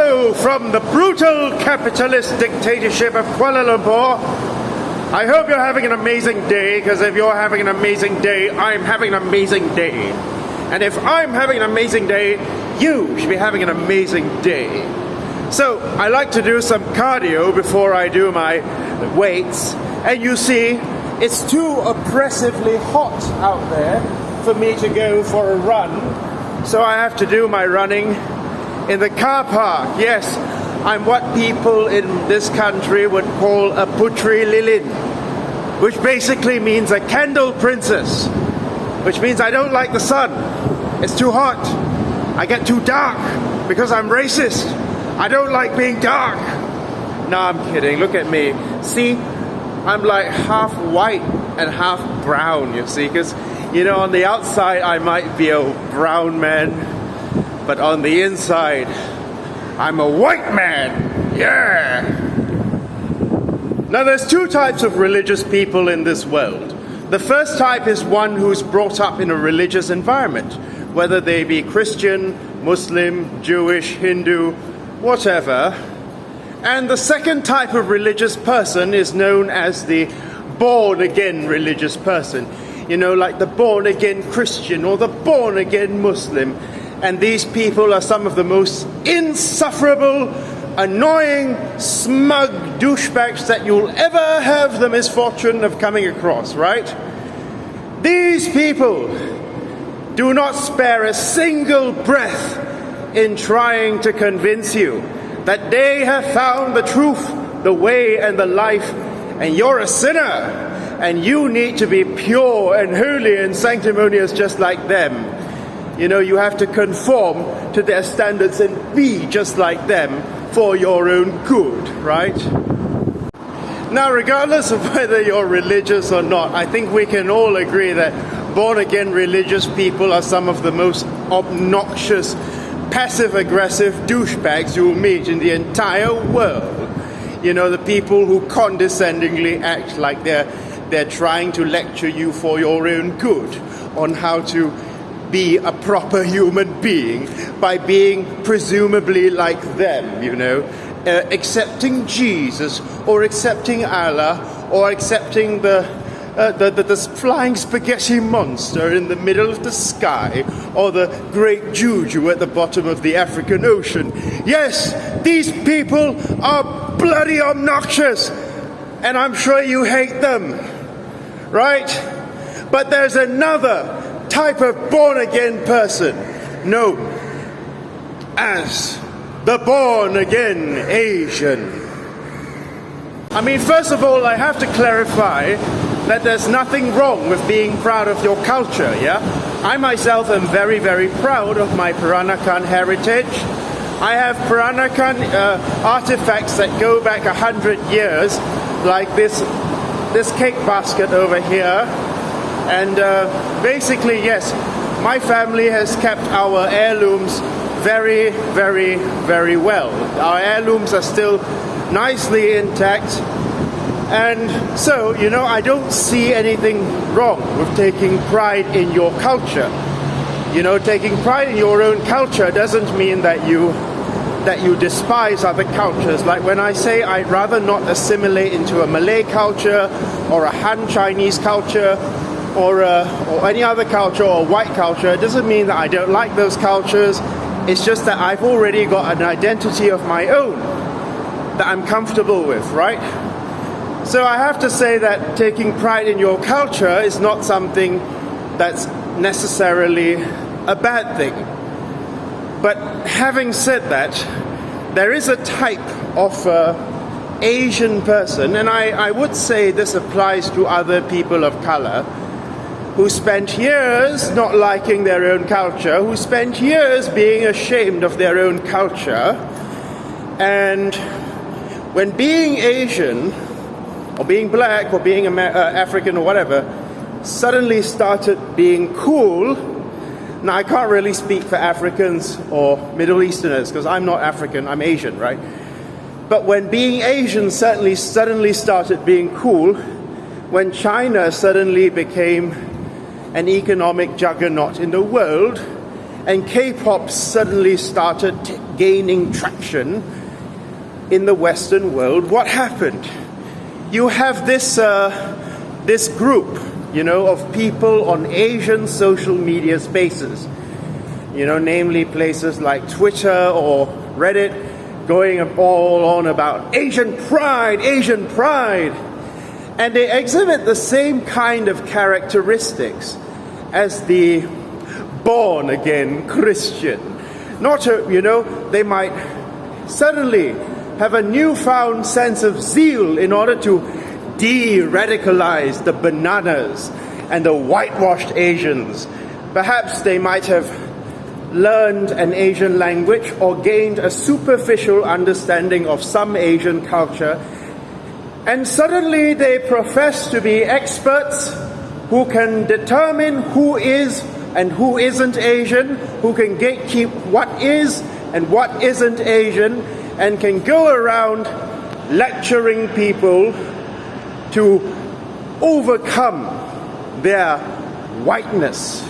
Hello from the brutal capitalist dictatorship of Kuala Lumpur. I hope you're having an amazing day, because if you're having an amazing day, I'm having an amazing day. And if I'm having an amazing day, you should be having an amazing day. So I like to do some cardio before I do my weights. And you see, it's too oppressively hot out there for me to go for a run. So I have to do my running in the car park. Yes, I'm what people in this country would call a Putri Lilin, which basically means a candle princess, which means I don't like the sun. It's too hot. I get too dark because I'm racist. I don't like being dark. No, I'm kidding. Look at me. See, I'm like half white and half brown, you see, because, you know, on the outside I might be a brown man, but on the inside I'm a white man. Yeah. Now there's two types of religious people in this world. The first type is one who's brought up in a religious environment, whether they be Christian, Muslim, Jewish, Hindu, whatever. And the second type of religious person is known as the born-again religious person. You know, like the born-again Christian or the born-again Muslim. And these people are some of the most insufferable, annoying, smug douchebags that you'll ever have the misfortune of coming across, right? These people do not spare a single breath in trying to convince you that they have found the truth, the way, and the life, and you're a sinner, and you need to be pure and holy and sanctimonious just like them. You know, you have to conform to their standards and be just like them for your own good, right? Now, regardless of whether you're religious or not, I think we can all agree that born-again religious people are some of the most obnoxious, passive-aggressive douchebags you will meet in the entire world. You know, the people who condescendingly act like they're trying to lecture you for your own good on how to be a proper human being by being presumably like them, you know, accepting Jesus or accepting Allah or accepting the flying spaghetti monster in the middle of the sky, or the great juju at the bottom of the African Ocean. Yes, these people are bloody obnoxious, and I'm sure you hate them, right? But there's another type of born-again person known as the born-again Asian. I mean, first of all, I have to clarify that there's nothing wrong with being proud of your culture, yeah? I myself am very, very proud of my Peranakan heritage. I have Peranakan artifacts that go back 100 years, like this cake basket over here. And basically, yes, my family has kept our heirlooms very, very, very well. Our heirlooms are still nicely intact. And so, you know, I don't see anything wrong with taking pride in your culture. You know, taking pride in your own culture doesn't mean that you despise other cultures. Like when I say I'd rather not assimilate into a Malay culture or a Han Chinese culture or any other culture or white culture, it doesn't mean that I don't like those cultures. It's just that I've already got an identity of my own that I'm comfortable with, right? So I have to say that taking pride in your culture is not something that's necessarily a bad thing. But having said that, there is a type of Asian person, and I would say this applies to other people of color, who spent years not liking their own culture, who spent years being ashamed of their own culture, and when being Asian, or being black, or being African, or whatever, suddenly started being cool. Now, I can't really speak for Africans or Middle Easterners, because I'm not African, I'm Asian, right? But when being Asian suddenly started being cool, when China suddenly became an economic juggernaut in the world, and K-pop suddenly started gaining traction in the Western world, what happened? You have this group, of people on Asian social media spaces, namely places like Twitter or Reddit, going all on about Asian pride, and they exhibit the same kind of characteristics as the born-again Christian. They might suddenly have a newfound sense of zeal in order to de-radicalize the bananas and the whitewashed Asians. Perhaps they might have learned an Asian language or gained a superficial understanding of some Asian culture, and suddenly they profess to be experts who can determine who is and who isn't Asian, who can gatekeep what is and what isn't Asian, and can go around lecturing people to overcome their whiteness.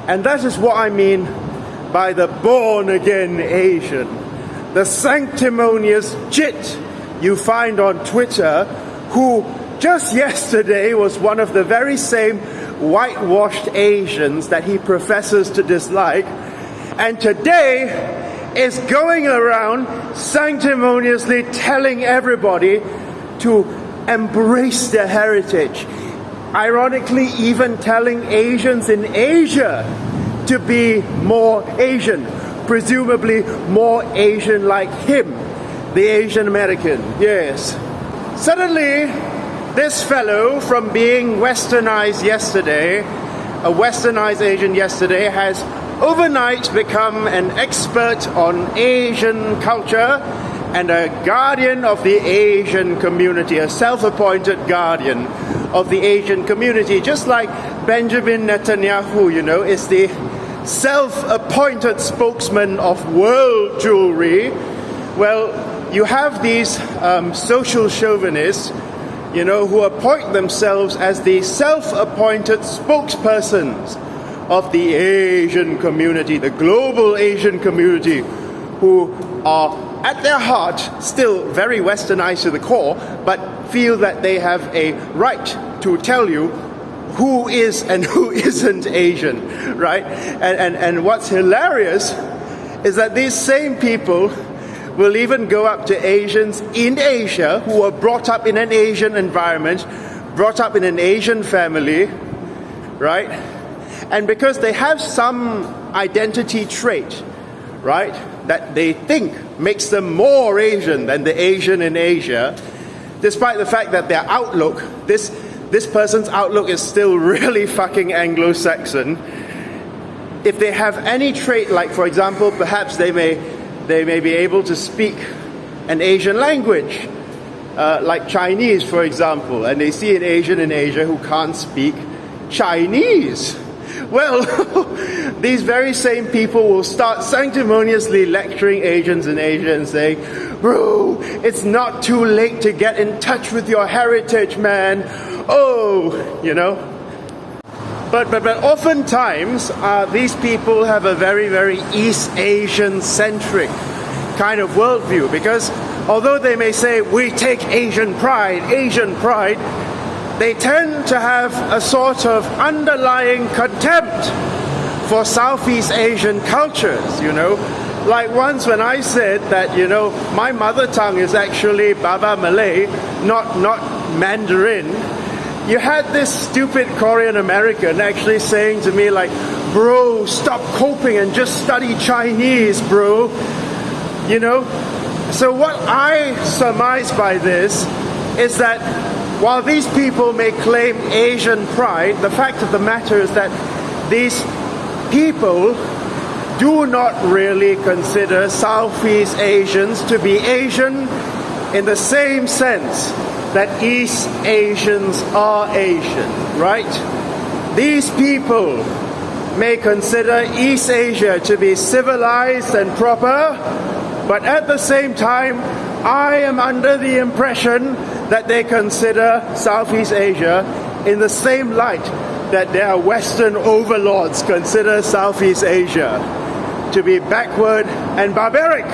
And that is what I mean by the born-again Asian, the sanctimonious jit you find on Twitter, who just yesterday was one of the very same whitewashed Asians that he professes to dislike, and today is going around sanctimoniously telling everybody to embrace their heritage. Ironically, even telling Asians in Asia to be more Asian, presumably more Asian like him, the Asian American. Yes. Suddenly, this fellow, from being westernized yesterday, a westernized Asian yesterday, has overnight become an expert on Asian culture and a guardian of the Asian community, a self-appointed guardian of the Asian community, just like Benjamin Netanyahu, is the self-appointed spokesman of world Jewry. Well, you have these social chauvinists, who appoint themselves as the self-appointed spokespersons of the Asian community, the global Asian community, who are at their heart still very westernized to the core, but feel that they have a right to tell you who is and who isn't Asian, right? And what's hilarious is that these same people will even go up to Asians in Asia who were brought up in an Asian environment, brought up in an Asian family, right? And because they have some identity trait, right, that they think makes them more Asian than the Asian in Asia, despite the fact that their outlook, this person's outlook is still really fucking Anglo-Saxon. If they have any trait, like for example, perhaps they may be able to speak an Asian language, like Chinese, for example, and they see an Asian in Asia who can't speak Chinese. Well, these very same people will start sanctimoniously lecturing Asians in Asia and saying, bro, it's not too late to get in touch with your heritage, man. Oh, But oftentimes, these people have a very, very East Asian-centric kind of worldview, because although they may say, we take Asian pride, they tend to have a sort of underlying contempt for Southeast Asian cultures, Like once when I said that, my mother tongue is actually Baba Malay, not Mandarin, you had this stupid Korean American actually saying to me like, bro, stop coping and just study Chinese, bro. So what I surmise by this is that while these people may claim Asian pride, the fact of the matter is that these people do not really consider Southeast Asians to be Asian in the same sense that East Asians are Asian, right? These people may consider East Asia to be civilized and proper, but at the same time, I am under the impression that they consider Southeast Asia in the same light that their Western overlords consider Southeast Asia to be backward and barbaric.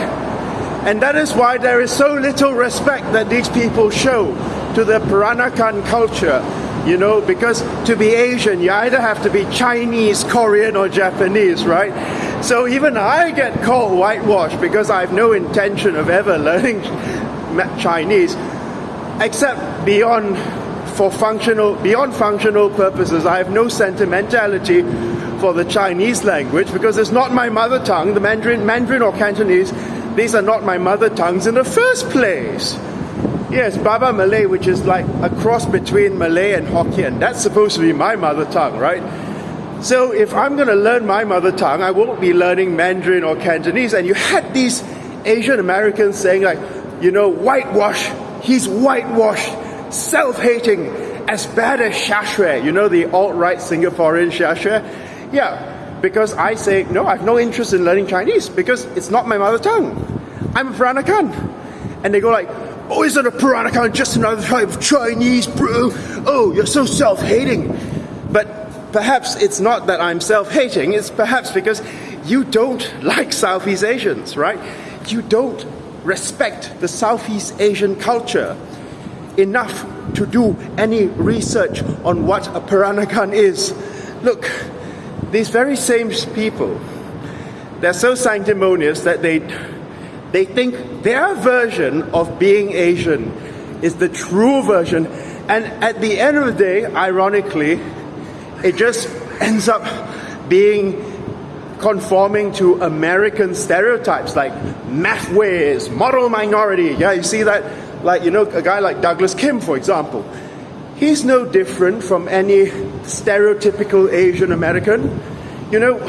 And that is why there is so little respect that these people show to the Peranakan culture. You know, because to be Asian, you either have to be Chinese, Korean, or Japanese, right? So even I get called whitewashed because I have no intention of ever learning Chinese, except beyond functional purposes. I have no sentimentality for the Chinese language because it's not my mother tongue. The Mandarin or Cantonese, these are not my mother tongues in the first place. Yes, Baba Malay, which is like a cross between Malay and Hokkien. That's supposed to be my mother tongue, right? So if I'm going to learn my mother tongue, I won't be learning Mandarin or Cantonese. And you had these Asian Americans saying like, you know, whitewash, he's whitewashed, self-hating, as bad as Shashwe, you know, the alt-right Singaporean Shashwe. Yeah, because I say, no, I have no interest in learning Chinese because it's not my mother tongue. I'm a Peranakan. And they go like, oh, isn't a Peranakan just another type of Chinese, bro? Oh, you're so self-hating. But perhaps it's not that I'm self-hating, it's perhaps because you don't like Southeast Asians, right? You don't respect the Southeast Asian culture enough to do any research on what a Peranakan is. Look, these very same people, they're so sanctimonious that they think their version of being Asian is the true version, and at the end of the day, ironically, it just ends up being conforming to American stereotypes like mathways, model minority. Yeah, you see that? Like, you know, a guy like Douglas Kim, for example. He's no different from any stereotypical Asian American. You know,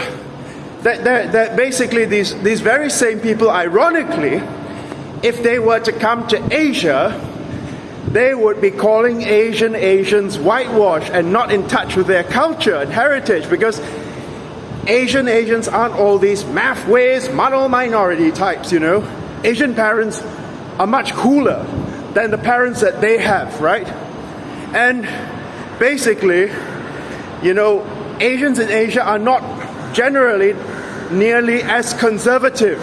that basically these very same people, ironically, if they were to come to Asia, they would be calling Asians whitewashed and not in touch with their culture and heritage, because Asians aren't all these mathways, model minority types, you know. Asian parents are much cooler than the parents that they have, right? And basically, you know, Asians in Asia are not generally nearly as conservative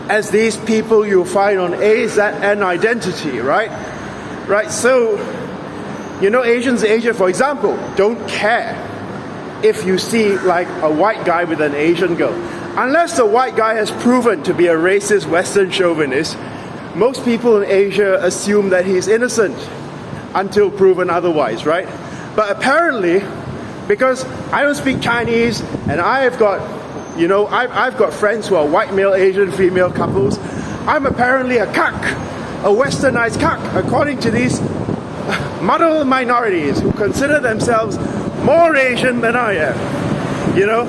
as these people you find on AZN Identity, right? Right, so, you know, Asians in Asia, for example, don't care if you see like a white guy with an Asian girl. Unless the white guy has proven to be a racist Western chauvinist, most people in Asia assume that he's innocent until proven otherwise, right? But apparently, because I don't speak Chinese and I've got, you know, I've got friends who are white male, Asian female couples, I'm apparently a cuck, a westernized cuck, according to these model minorities who consider themselves more Asian than I am. You know?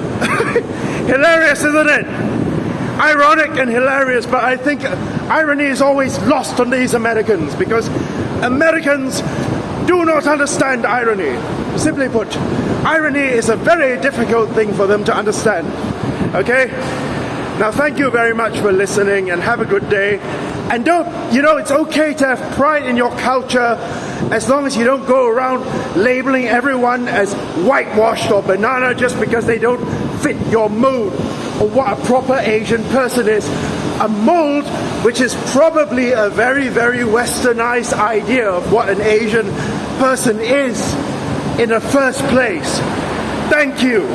Hilarious, isn't it? Ironic and hilarious, but I think irony is always lost on these Americans because Americans do not understand irony. Simply put, irony is a very difficult thing for them to understand. Okay? Now, thank you very much for listening and have a good day. And don't, you know, it's okay to have pride in your culture as long as you don't go around labeling everyone as whitewashed or banana just because they don't fit your mold or what a proper Asian person is. A mold which is probably a very, very westernized idea of what an Asian person is in the first place. Thank you.